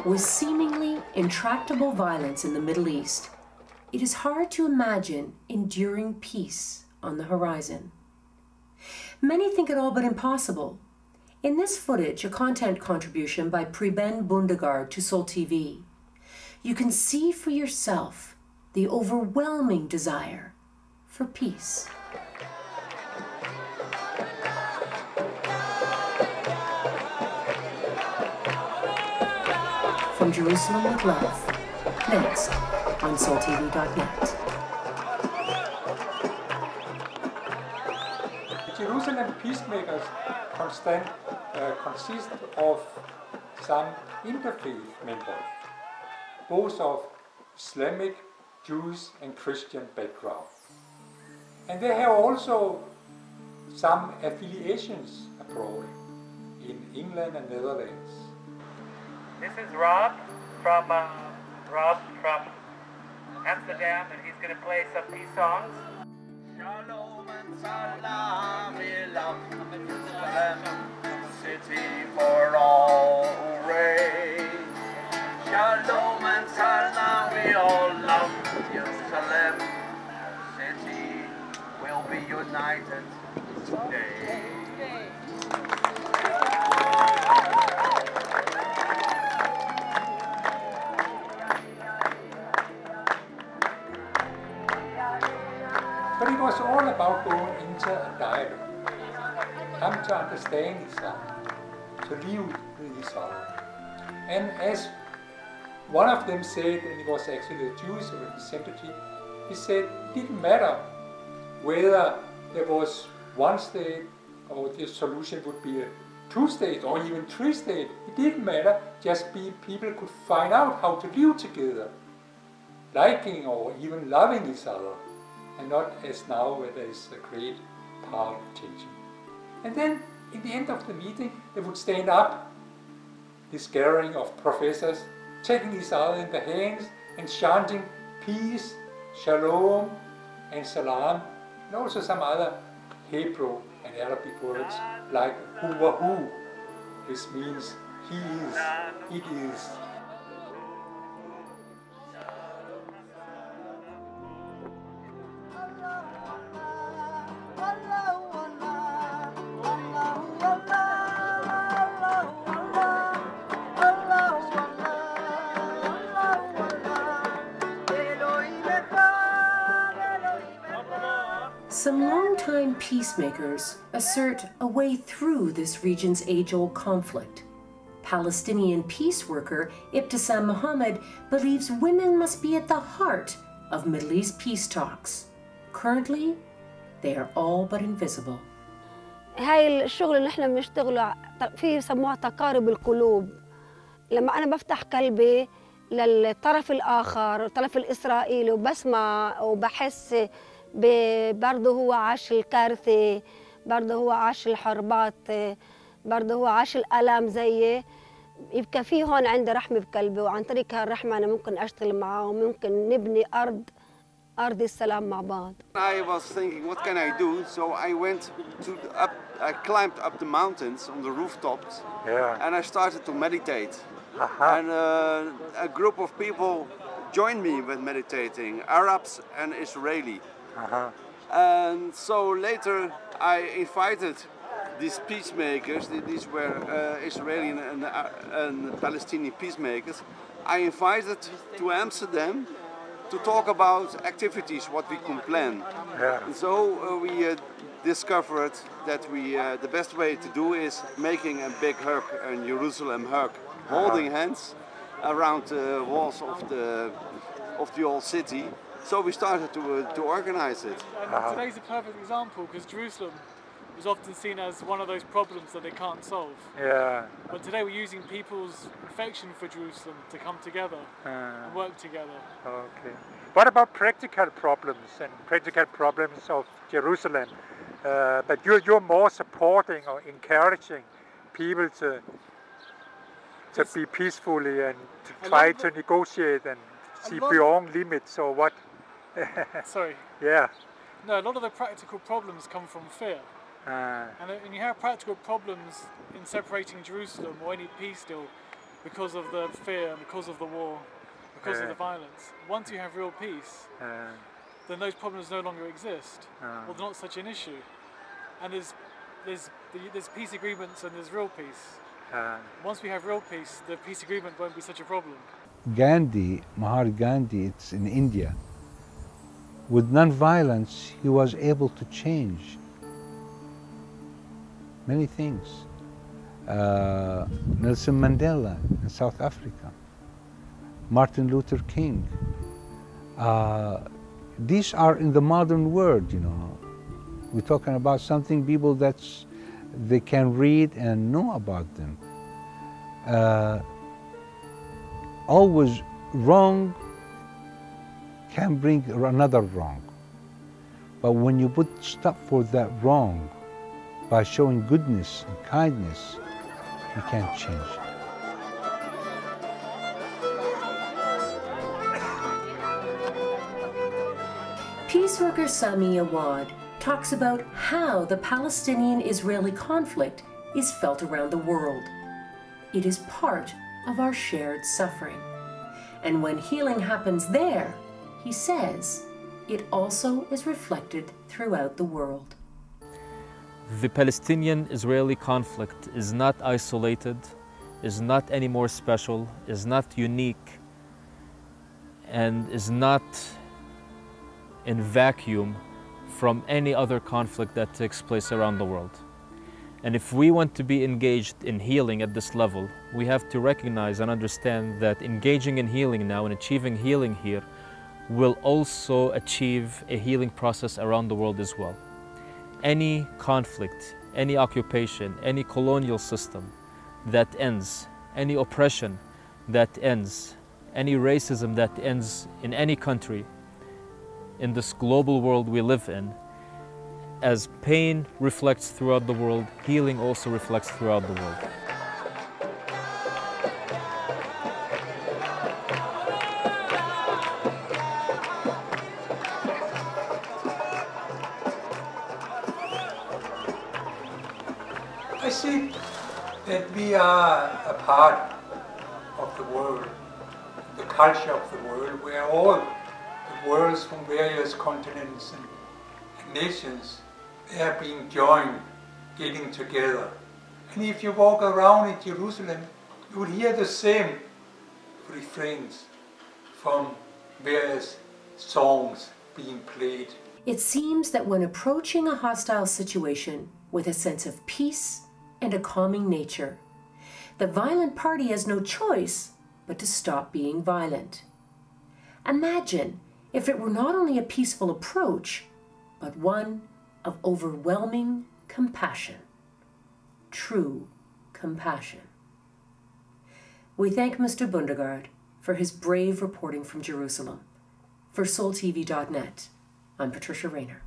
With seemingly intractable violence in the Middle East, it is hard to imagine enduring peace on the horizon. Many think it all but impossible. In this footage, a content contribution by Preben Bundgaard to Sol TV, you can see for yourself the overwhelming desire for peace. From Jerusalem with Love, next on SolTV.net. Jerusalem peacemakers consist of some interfaith members, both of Islamic, Jewish and Christian background. And they have also some affiliations abroad in England and Netherlands. This is Rob from Amsterdam, and he's going to play some peace songs. Shalom and salam, ilam, Jerusalem, city for all who reign. Shalom and salam, we all love Jerusalem, city will be united today. But it was all about going into a dialogue, come to understand each other, to live with each other. And as one of them said, and it was actually a Jewish representative, he said it didn't matter whether there was one state or the solution would be a 2 states or even 3 states. It didn't matter, just people could find out how to live together, liking or even loving each other. And not as now where there is a great power of tension. And then, in the end of the meeting, they would stand up, this gathering of professors, taking each other in the hands and chanting peace, shalom, and salam, and also some other Hebrew and Arabic words like huwa hu, which means he is, it is. Some longtime peacemakers assert a way through this region's age-old conflict. Palestinian peace worker Ibtisam Mohammed believes women must be at the heart of Middle East peace talks. Currently, they are all but invisible. هاي الشغل اللي احنا بنشتغله فيه يسموها تقارب القلوب. لما أنا بفتح قلبي للطرف الآخر، الطرف الإسرائيلي، وبسمع وبحس برضه هو عاش الكارثة، برضه هو عاش الحربات، برضه هو عاش الآلام زيي، يبقى في هون عندي رحمة بقلبي، وعن طريق هالرحمة أنا ممكن أشتغل معاه وممكن نبني أرض السلام مع بعض. I was thinking, what can I do? So I went I climbed up the mountains on the rooftops, and I started to meditate. And a group of people joined me with meditating, Arabs and Israeli. And so later I invited these peacemakers, these were Israeli and Palestinian peacemakers, I invited to Amsterdam to talk about activities, what we can plan. And so we discovered that the best way to do is making a big hug, a Jerusalem hug, holding hands around the walls of the old city. So we started to organize it. Today's a perfect example because Jerusalem is often seen as one of those problems that they can't solve. But today we're using people's affection for Jerusalem to come together and work together. Okay. What about practical problems of Jerusalem? But you're more supporting or encouraging people to be peacefully and to try to negotiate and see beyond limits or what? Sorry. Yeah. No, a lot of the practical problems come from fear. And you have practical problems in separating Jerusalem or any peace deal. because of the fear, because of the war, because of the violence. Once you have real peace, then those problems no longer exist, or they're not such an issue. And there's peace agreements and there's real peace. Once we have real peace, the peace agreement won't be such a problem. Gandhi, Mahatma Gandhi, it's in India. With non-violence, he was able to change many things. Nelson Mandela in South Africa, Martin Luther King. These are in the modern world, you know. We're talking about something people they can read and know about them. Always wrong can bring another wrong. But when you put stop for that wrong by showing goodness and kindness, you can change. Peace worker Sami Awad talks about how the Palestinian-Israeli conflict is felt around the world. It is part of our shared suffering. And when healing happens there, he says, it also is reflected throughout the world. The Palestinian-Israeli conflict is not isolated, is not any more special, is not unique, and is not in vacuum from any other conflict that takes place around the world. And if we want to be engaged in healing at this level, we have to recognize and understand that engaging in healing now and achieving healing here will also achieve a healing process around the world as well. Any conflict, any occupation, any colonial system that ends, any oppression that ends, any racism that ends in any country in this global world we live in, as pain reflects throughout the world, healing also reflects throughout the world. I see that we are a part of the world, the culture of the world, where all the worlds from various continents and nations, they are being joined, getting together. And if you walk around in Jerusalem, you will hear the same refrains from various songs being played. It seems that when approaching a hostile situation with a sense of peace and a calming nature, the violent party has no choice but to stop being violent. Imagine if it were not only a peaceful approach, but one of overwhelming compassion. True compassion. We thank Mr. Bundgaard for his brave reporting from Jerusalem. For SoulTV.net, I'm Patricia Rayner.